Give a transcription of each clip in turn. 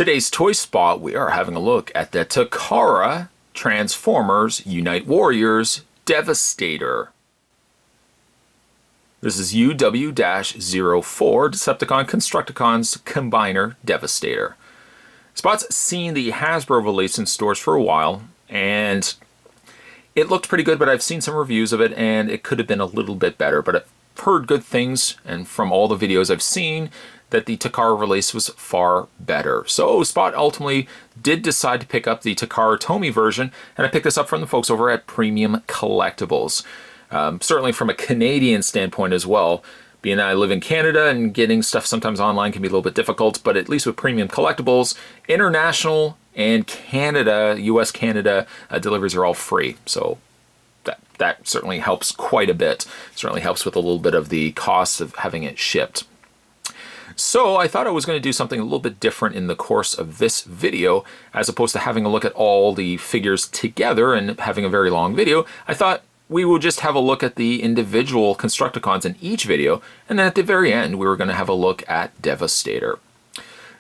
Today's toy spot, we are having a look at the Takara Transformers Unite Warriors Devastator. This is UW-04 Decepticon Constructicon's Combiner Devastator. Spot's seen the Hasbro release in stores for a while, and it looked pretty good, but I've seen some reviews of it, and it could have been a little bit better, but I've heard good things, and from all the videos I've seen, that the Takara release was far better. So Spot ultimately did decide to pick up the Takara TOMY version, and I picked this up from the folks over at Premium Collectibles. Certainly from a Canadian standpoint as well. Being that I live in Canada and getting stuff sometimes online can be a little bit difficult, but at least with Premium Collectibles, international and Canada, US Canada deliveries are all free. So that certainly helps quite a bit. Certainly helps with a little bit of the cost of having it shipped. So I thought I was going to do something a little bit different in the course of this video, as opposed to having a look at all the figures together and having a very long video. I thought we would just have a look at the individual Constructicons in each video, and then at the very end we were going to have a look at Devastator.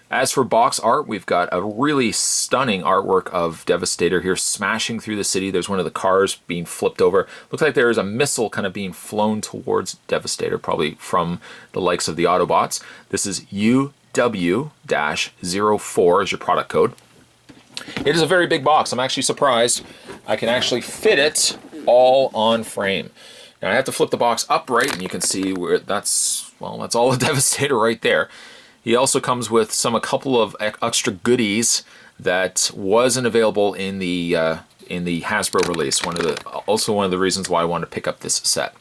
As for box art, we've got a really stunning artwork of Devastator here smashing through the city. There's one of the cars being flipped over. Looks like there is a missile kind of being flown towards Devastator, probably from the likes of the Autobots. This is UW-04 as your product code. It is a very big box. I'm actually surprised I can actually fit it all on frame. Now I have to flip the box upright, and you can see where that's all the Devastator right there. He also comes with a couple of extra goodies that wasn't available in the Hasbro release. Also one of the reasons why I wanted to pick up this set.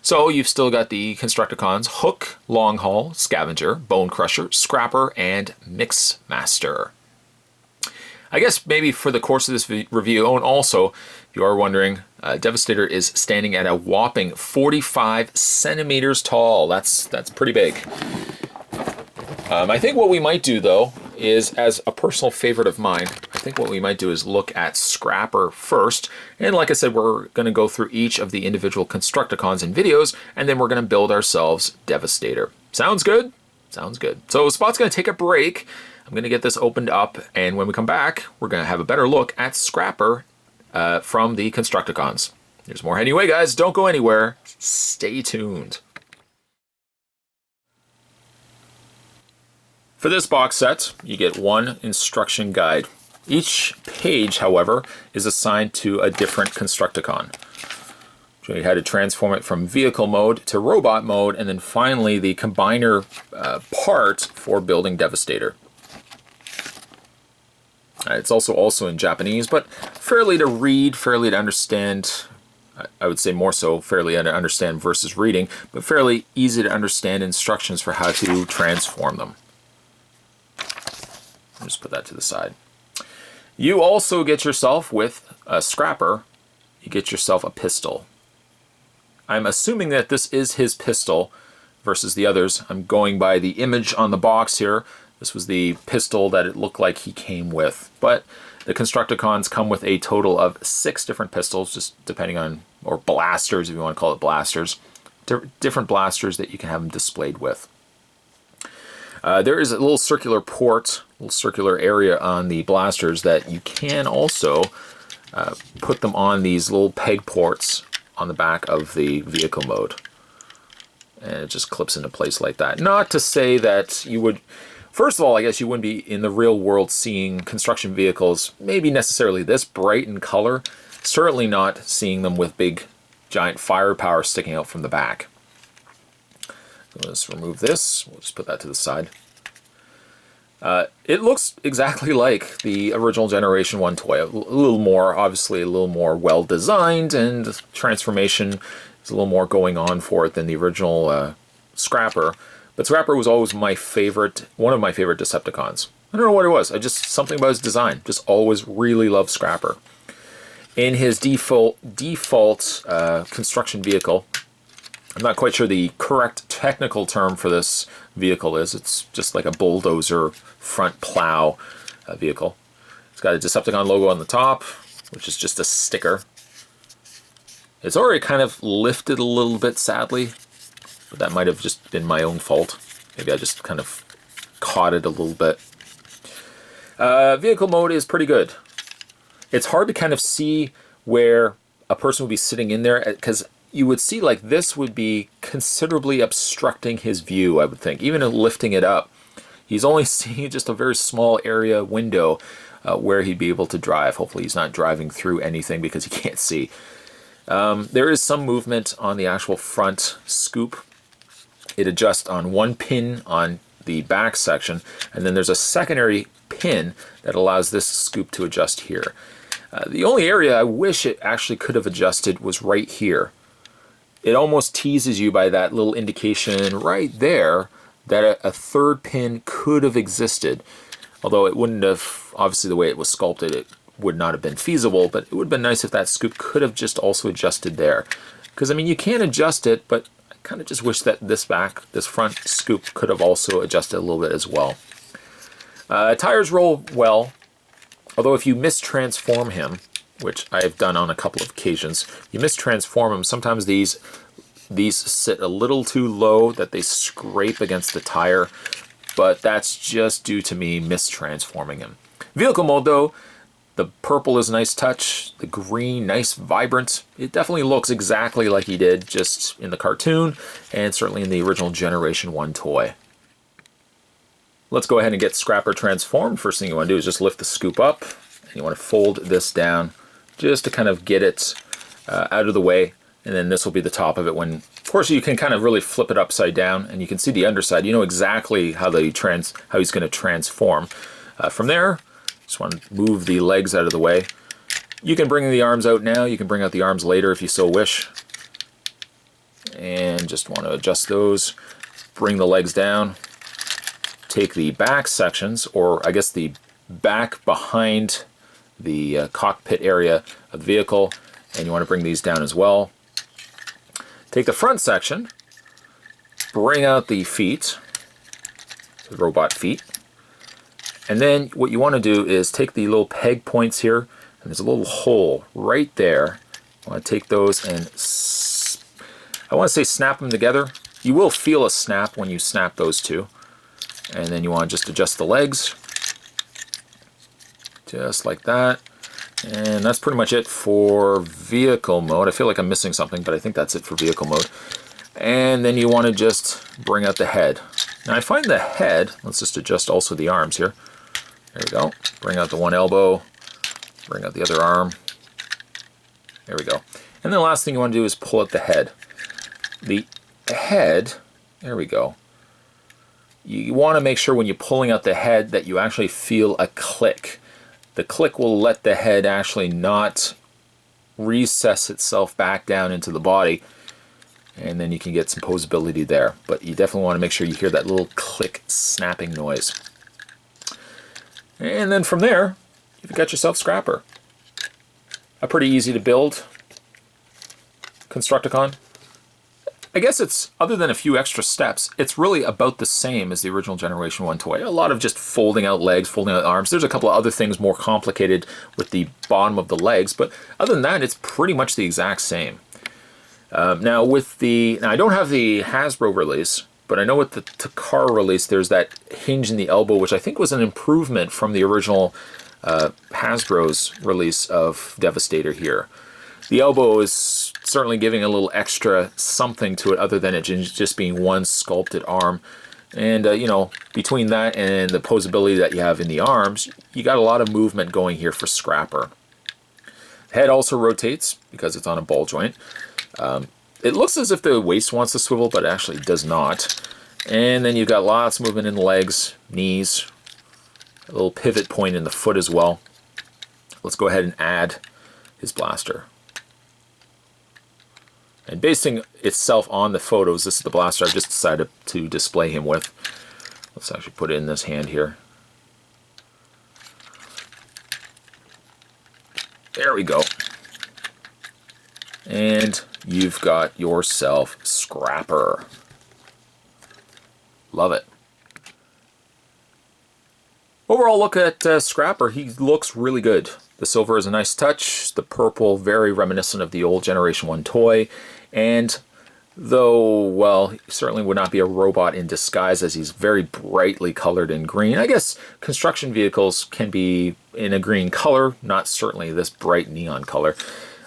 So you've still got the Constructicons: Hook, Long Haul, Scavenger, Bone Crusher, Scrapper, and Mix Master. I guess maybe for the course of this review, and also, if you are wondering, Devastator is standing at a whopping 45 centimeters tall. That's pretty big. I think what we might do, though, is, as a personal favorite of mine, I think what we might do is look at Scrapper first. And like I said, we're going to go through each of the individual Constructicons in videos, and then we're going to build ourselves Devastator. Sounds good? Sounds good. So Spot's going to take a break. I'm going to get this opened up, and when we come back, we're going to have a better look at Scrapper from the Constructicons. There's more anyway, guys. Don't go anywhere. Stay tuned. For this box set, you get one instruction guide. Each page, however, is assigned to a different Constructicon. Show you how to transform it from vehicle mode to robot mode, and then finally the combiner part for building Devastator. It's also in Japanese, but fairly to read, fairly to understand. I would say more so fairly to understand versus reading, but fairly easy to understand instructions for how to transform them. I'll just put that to the side. You also get yourself, with a Scrapper, you get yourself a pistol. I'm assuming that this is his pistol versus the others. I'm going by the image on the box here. This was the pistol that it looked like he came with. But the Constructicons come with a total of 6 different pistols, just depending on, or blasters if you want to call it blasters. Different blasters that you can have them displayed with. There is a little circular port, little circular area on the blasters that you can also put them on these little peg ports on the back of the vehicle mode. And it just clips into place like that. Not to say that you would... First of all, I guess you wouldn't be in the real world seeing construction vehicles maybe necessarily this bright in color. Certainly not seeing them with big, giant firepower sticking out from the back. Let's remove this. We'll just put that to the side. It looks exactly like the original Generation 1 toy. A little more, obviously, a little more well-designed, and the transformation is a little more going on for it than the original Scrapper. But Scrapper was always my favorite, one of my favorite Decepticons. I don't know what it was. Something about his design. Just always really loved Scrapper. In his default construction vehicle, I'm not quite sure the correct technical term for this vehicle is. It's just like a bulldozer front plow vehicle. It's got a Decepticon logo on the top, which is just a sticker. It's already kind of lifted a little bit, sadly, but that might have just been my own fault. Maybe I just kind of caught it a little bit. Vehicle mode is pretty good. It's hard to kind of see where a person would be sitting in there, because you would see like this would be considerably obstructing his view, I would think. Even lifting it up, he's only seeing just a very small area window where he'd be able to drive. Hopefully he's not driving through anything because he can't see. There is some movement on the actual front scoop. It adjusts on one pin on the back section, and then there's a secondary pin that allows this scoop to adjust here. The only area I wish it actually could have adjusted was right here. It almost teases you by that little indication right there that a third pin could have existed. Although it wouldn't have, obviously the way it was sculpted, it would not have been feasible, but it would have been nice if that scoop could have just also adjusted there. Because, I mean, you can adjust it, but I kind of just wish that this front scoop could have also adjusted a little bit as well. Tires roll well. Although if you mistransform him, which I have done on a couple of occasions, you mistransform him, sometimes these sit a little too low that they scrape against the tire, but that's just due to me mistransforming him. Vehicle mode though, the purple is a nice touch, the green, nice, vibrant. It definitely looks exactly like he did just in the cartoon, and certainly in the original Generation 1 toy. Let's go ahead and get Scrapper transformed. First thing you want to do is just lift the scoop up, and you want to fold this down just to kind of get it out of the way, and then this will be the top of it. When, of course, you can kind of really flip it upside down, and you can see the underside. You know exactly how he's going to transform. From there, just want to move the legs out of the way. You can bring the arms out now. You can bring out the arms later if you so wish, and just want to adjust those. Bring the legs down. Take the back sections, or I guess the back behind the cockpit area of the vehicle, and you want to bring these down as well. Take the front section, bring out the feet, the robot feet, and then what you want to do is take the little peg points here, and there's a little hole right there. I want to take those and I want to say snap them together. You will feel a snap when you snap those two. And then you want to just adjust the legs, just like that. And that's pretty much it for vehicle mode. I feel like I'm missing something, but I think that's it for vehicle mode. And then you want to just bring out the head. Now I find the head, let's just adjust also the arms here. There we go. Bring out the one elbow, bring out the other arm. There we go. And then the last thing you want to do is pull out the head. The head, there we go. You want to make sure when you're pulling out the head that you actually feel a click. The click will let the head actually not recess itself back down into the body, and then you can get some posability there. But you definitely want to make sure you hear that little click snapping noise. And then from there, you've got yourself Scrapper. A pretty easy to build Constructicon. I guess it's, other than a few extra steps, it's really about the same as the original Generation 1 toy. A lot of just folding out legs, folding out arms. There's a couple of other things more complicated with the bottom of the legs, but other than that, it's pretty much the exact same. Now I don't have the Hasbro release, but I know with the Takara release, there's that hinge in the elbow, which I think was an improvement from the original Hasbro's release of Devastator here. The elbow is certainly giving a little extra something to it other than it just being one sculpted arm. And, you know, between that and the posability that you have in the arms, you got a lot of movement going here for Scrapper. Head also rotates because it's on a ball joint. It looks as if the waist wants to swivel, but it actually does not. And then you've got lots of movement in the legs, knees, a little pivot point in the foot as well. Let's go ahead and add his blaster. And basing itself on the photos, this is the blaster I've just decided to display him with. Let's actually put it in this hand here. There we go. And you've got yourself Scrapper. Love it. Overall look at Scrapper, he looks really good. The silver is a nice touch, the purple very reminiscent of the old Generation 1 toy, and Though, well, he certainly would not be a robot in disguise as he's very brightly colored in green. I guess construction vehicles can be in a green color, not certainly this bright neon color.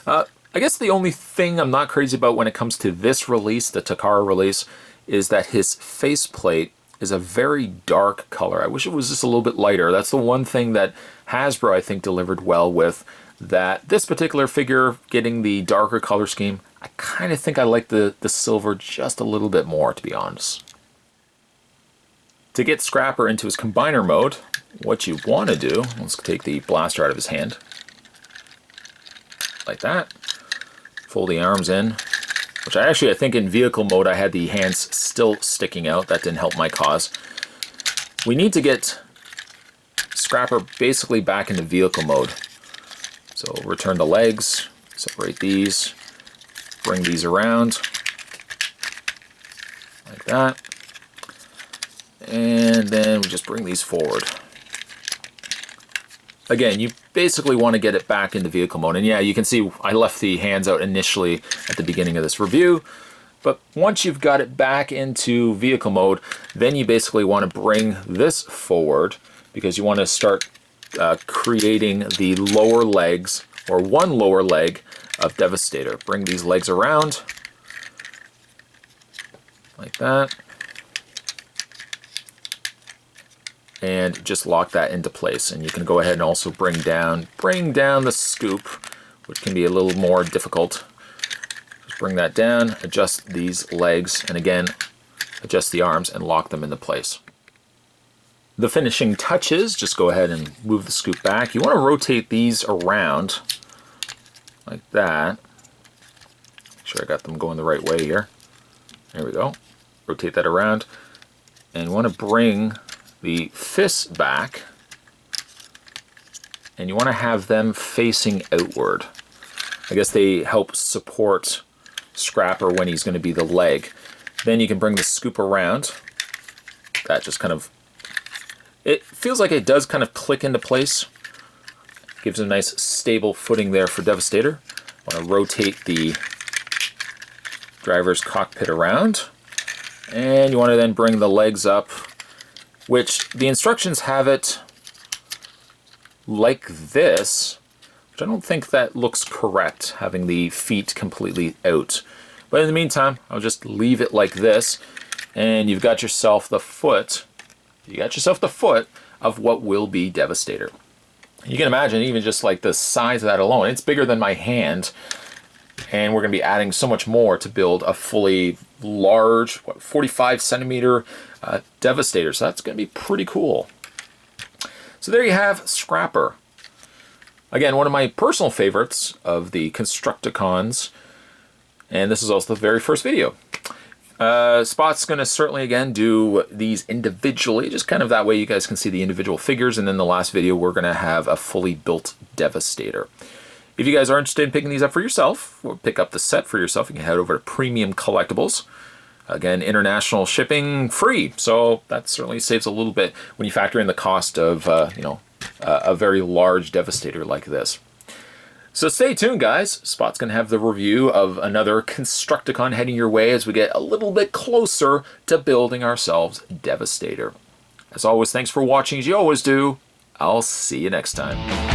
I guess the only thing I'm not crazy about when it comes to this release, the Takara release, is that his faceplate is a very dark color. I wish it was just a little bit lighter. That's the one thing that Hasbro, I think, delivered well with. That this particular figure getting the darker color scheme, I kind of think I like the silver just a little bit more, to be honest. To get Scrapper into his combiner mode, what you want to do, let's take the blaster out of his hand. Like that. Fold the arms in. Which I think in vehicle mode I had the hands still sticking out. That didn't help my cause. We need to get Scrapper basically back into vehicle mode. So return the legs, separate these, bring these around, like that. And then we just bring these forward. Again, you basically want to get it back into vehicle mode. And yeah, you can see I left the hands out initially at the beginning of this review. But once you've got it back into vehicle mode, then you basically want to bring this forward because you want to start creating the lower legs, or one lower leg of Devastator. Bring these legs around, like that. And just lock that into place. And you can go ahead and also bring down the scoop, which can be a little more difficult. Just bring that down, adjust these legs, and again, adjust the arms and lock them into place. The finishing touches, just go ahead and move the scoop back. You want to rotate these around like that. Make sure I got them going the right way here. There we go. Rotate that around. And you want to bring the fists back, and you want to have them facing outward. I guess they help support Scrapper when he's going to be the leg. Then you can bring the scoop around. That just kind of, it feels like it does kind of click into place. Gives a nice stable footing there for Devastator. I want to rotate the driver's cockpit around, and you want to then bring the legs up, which the instructions have it like this, which I don't think that looks correct, having the feet completely out. But in the meantime, I'll just leave it like this, and you've got yourself the foot. You got yourself the foot of what will be Devastator. You can imagine even just like the size of that alone, it's bigger than my hand, and we're going to be adding so much more to build a fully large, 45 centimeter Devastator. So that's going to be pretty cool. So there you have Scrapper. Again, one of my personal favorites of the Constructicons, and this is also the very first video. Spot's going to certainly, again, do these individually, just kind of that way you guys can see the individual figures, and then the last video we're going to have a fully built Devastator. If you guys are interested in picking these up for yourself, or pick up the set for yourself, you can head over to Premium Collectibles. Again, international shipping free, so that certainly saves a little bit when you factor in the cost of a very large Devastator like this. So stay tuned, guys. Spot's going to have the review of another Constructicon heading your way as we get a little bit closer to building ourselves Devastator. As always, thanks for watching as you always do. I'll see you next time.